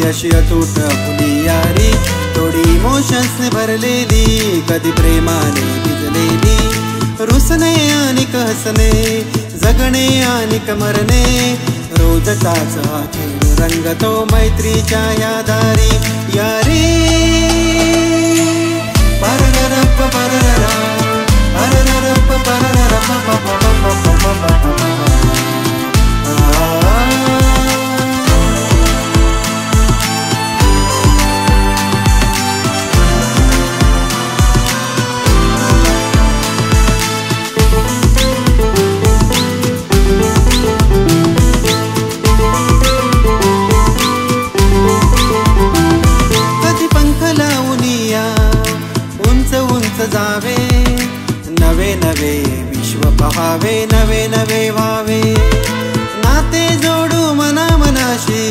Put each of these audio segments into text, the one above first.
अशी अतूट फुली यारी, थोडी इमोशन्सने भरलेली, कधी प्रेमाने भिजलेली, रुसणे आणि हसणे, जगणे आणि मरणे, रोजचाच हा खेळ रंगतो मैत्रीच्या या दारी. यारी परररप परररा परररप परररप जावे, नवे नवे विश्व पहावे, नवे नवे व्हावे, नाते जोडू मना मनाशी,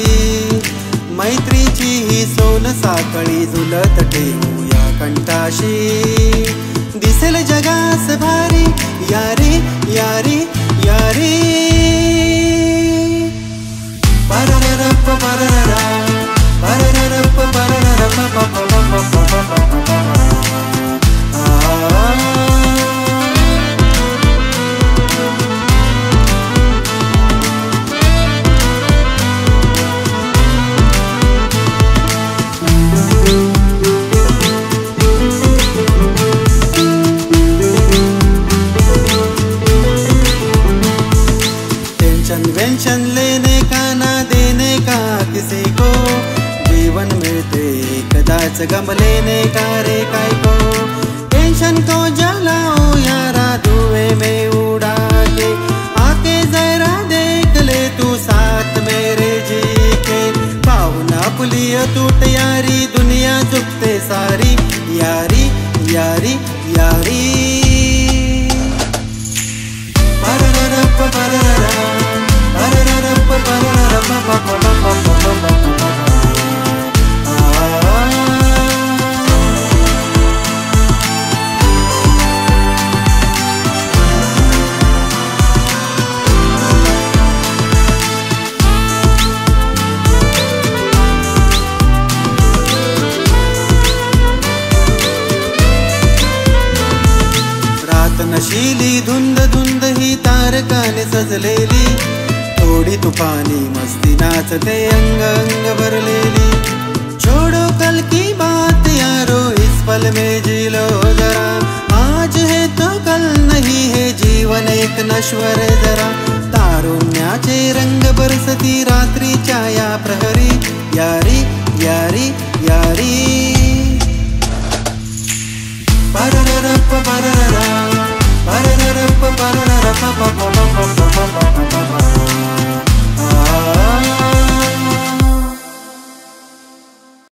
मैत्रीची ही सोन साखळी झुलत ठेवूया कंठाशी, दिसेल जगास भारी यारी यारी यारी. परररप परररा परररप परररप टेंशन लेने का ना देने का किसी को, जीवन मिलते कदाच गम लेने का रे काय को, टेंशन को जलाओ यारा धुएं में उड़ा के, आके जरा देख ले तू साथ मेरे जी के, पाहुना पुली अतूट यारी, दुनिया झुकते सारी यारी यारी यारी. परररप परररा परररप परररप रात नशीली धुंद धुंद ही तारकाने सजलेली, थोडी तूफानी मस्ती नाचते अंग अंग भरलेली, छोड़ो कल की बात यारो इस पल में जी लो जरा, आज है तो कल नहीं है जीवन एक नश्वर जरा, तारुण्याचे रंग बरसती रात्रीच्या या प्रहरी यारी यारी यारी. परररप परररा परररप परररप